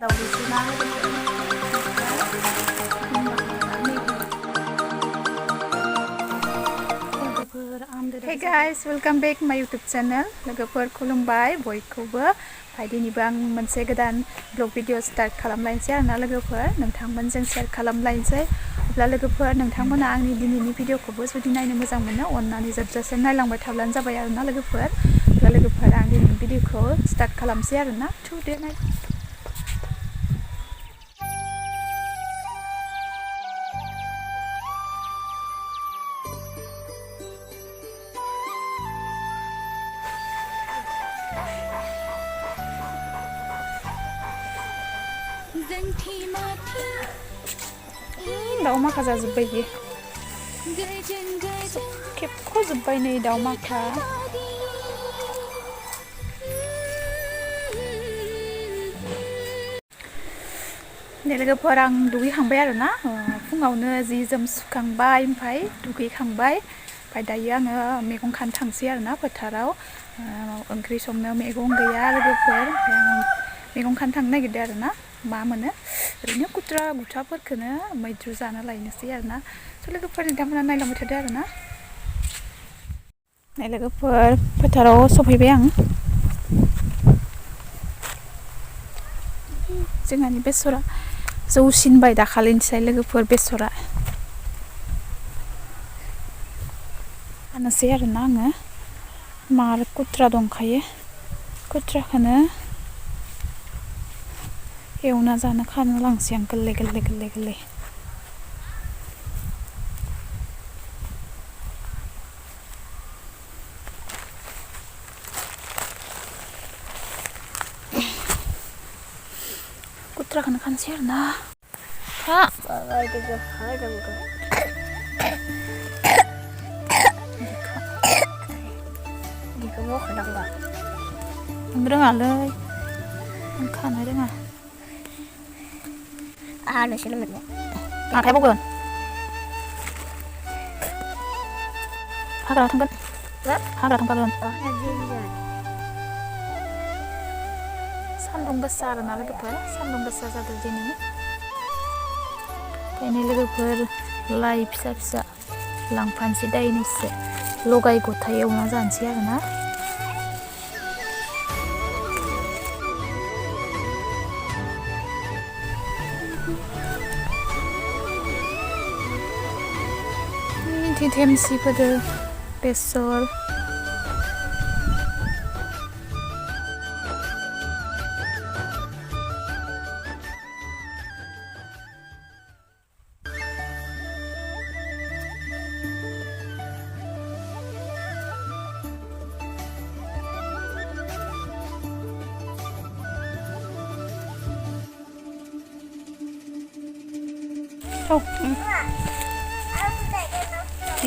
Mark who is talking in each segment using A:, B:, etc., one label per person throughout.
A: Đầu thì chị mang lên Hey guys, welcome back my YouTube channel. लोगोफोर खुलुमबाय बयखौबो दिनैबो आं मोनसे गोदान ब्लग भिडिअ स्टार्ट खालामलायनोसै आरोना लोगोफोर नोंथांमोनजों शेयार खालामलायनोसै अब्ला लोगोफोर नोंथांमोना आंनि दिनैनि भिडिअखौबो जुदि नायनो मोजां मोनो अननानै जोबजासिम नायलांबाय थाब्लानो जाबाय आरोना लोगोफोर अब्ला लोगोफोर आं दिनैनि भिडिअखौ स्टार्ट खालामसै आरोना टुडे नाइट दाउ माखा जाजोब्बाय बियो खेबख'जोब्बाय नै दाउ माखा लोगोफोर आं दुगैखांबाय आरोना फुङावनो जि जोम सुखांबाय ओमफ्राय दुगैखांबाय ओमफ्राय दायो आङो मैगं खानो थांसै आरोना फोथाराव ओंख्रि संनो मैगं गैया लोगोफोर ओमफ्राय आं मैगं खानो थांनो नागिरदों आरोना मा मोनो ओरैनो कुट्रा गुथाफोरखौनो मैद्रु जानो लायनोसै आरोना लोगोफोर नोंथांमोना नायलांबाय थादो आरोना लोगोफोर फोथाराव सफैबाय आं जोंहानि बेसरा जौसिनबाय दाखालिनिसाय लोगोफोर बेसरा फाननोसै आरोना आङो मार कुट्रा दंखायो कुट्राखौनो एवना जानो खानो लांसै आं गोरलै गोरलै गोरलै गोरलै कुट्राखौनो खानोसै आरोना रोङालै आं खानो रोङा आखाइ बौगोन हाग्रा थांगोन सान्दुं गोसा आरोना लोगोफोर सान्दुं गोसा जादों दिनै ओंखायनो लोगोफोर लाइ फिसा फिसा लांफानोसै दायनैसो लगाय गथाय एवना जानोसै आरोना थेमसि फोदो बेसर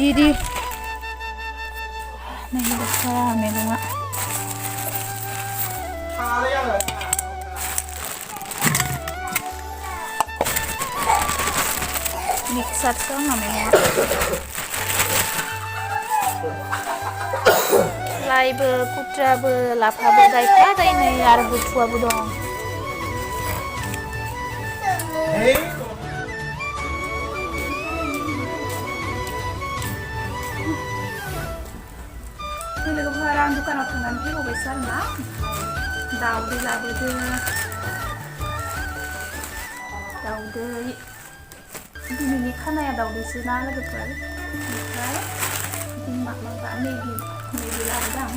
A: di này besar memang mixer sama memang लाइबो कुट्राबो लाफाबो गायफा गायनै आरो बुथुवाबो दं लोगोफोर आं दुकानाव थांनानै फैबावबायसो आरोना दाउदै लाबोदो दाउदै दिनैनि खानाया दाउदैसो ना लोगोफोर ओमफ्राय माबा मेगि लाबोदों आं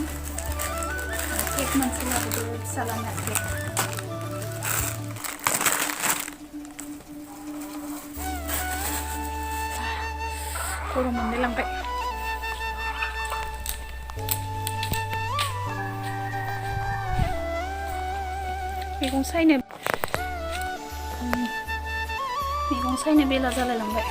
A: केक मोनसे लाबोदो फिसालाना केक गरम मोनलायलांबाय मैगं सायनो बेला जालायलांबाय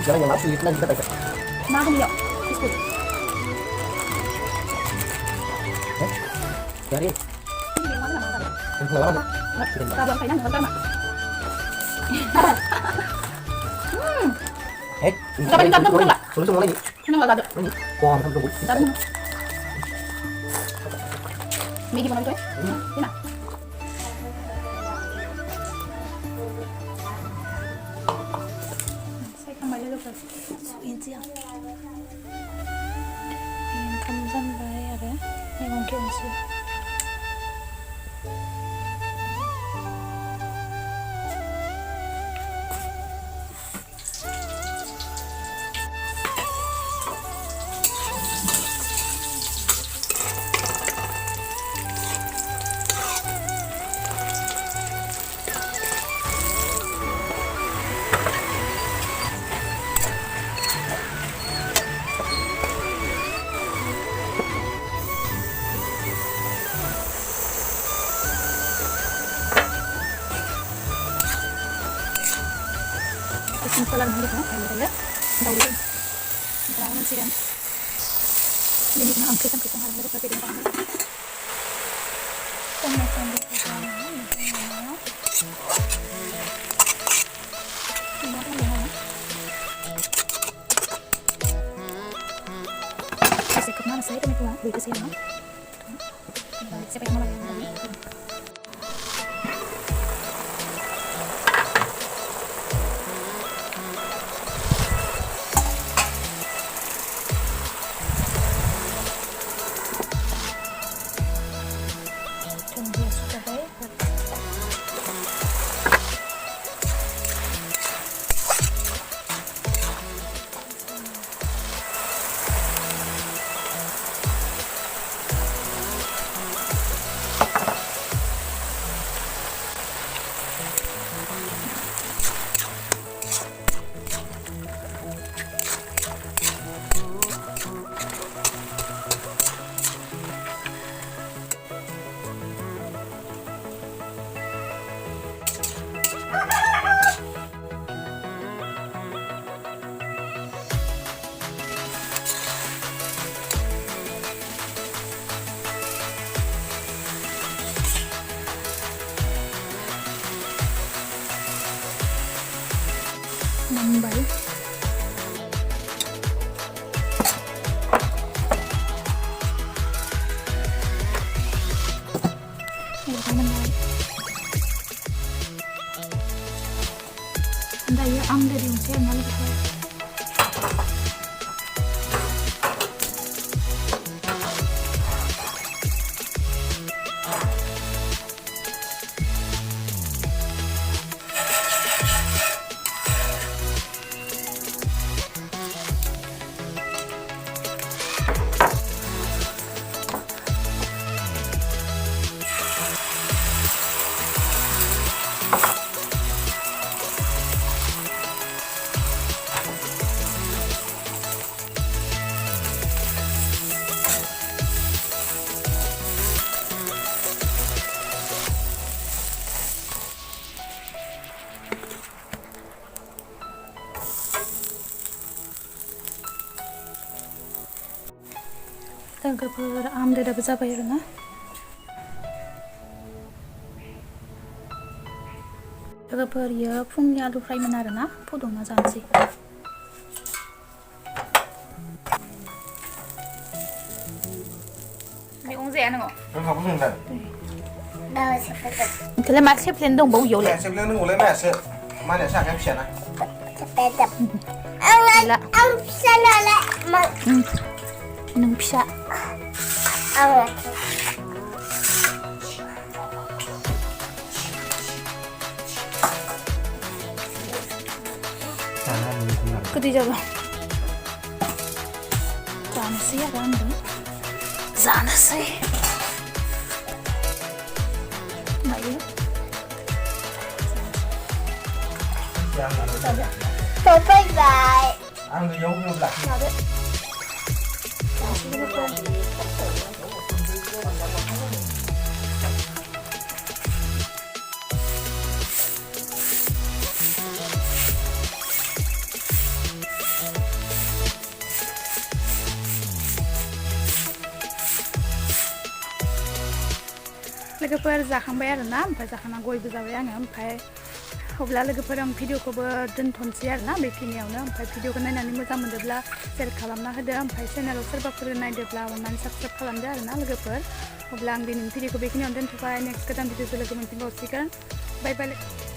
B: Jangan yang masuk itu lagi kita
A: Mau không nhậu?
B: Dari.
A: Kalau phải nhắc người ta mà.
B: Hết.
A: Sao bên trong nó cũng là.
B: Xuống xuống lấy đi.
A: Nó là được.
B: Lấy đi. Con không được.
A: Sao đúng không? Mì gì mà nói thế? Thế nào? Xay không mấy được rồi. Yên chưa? Yên không dân với ở đấy. Này còn kiểu gì? Simpulan dulu kan, ya. Dahulu. Jangan sih kan. Jadi mah angkat sampai tengah dari pakai dengan tangan. Tomatnya di sana. Saya ke mana saya itu pulang, beli ke sini. Saya pengen malam. Nambal. Anda ya ambil yang saya malu. Tagapur amde da bisa bayar na. Tagapur ya phungnya alu fry mana na, pudong na jansi. Mày uống rẻ nữa.
C: Con học có dùng này.
A: Cái là mát xếp lên đồng bầu dầu
C: Mẹ
A: lên.
C: xếp lên ngủ lên mẹ xếp. Mai để sạc em xếp này.
A: Ông sẽ lại mà. Nung bisa. Ketiga Zanasi ya kan? Zanasi. Baik.
D: Bye bye.
C: Ăn người dấu như lạc.
A: Logoper zaखांबाय आरो ना ओमफ्राय जाखांना गयबो जाबाय आङो ओमफ्राय अब्ला लोगोफोर आं भिडिअखौबो दोनथ'नोसै आरोना बेखिनियावनो ओमफ्राय भिडिअखौ नायनानै मोजां मोनदोंब्ला शेयार खालामना होदो ओमफ्राय चेनेलाव सोरबाफोर नायदोंब्ला अननानै साबस्क्राइब खालामदो आरोना लोगोफोर अब्ला आं दिनैनि भिडिअखौ बेखिनियावनो दोनथ'बाय नेक्स्ट गोदान भिडिअजों लोगो मोनफिनबावसिगोन बाय बाय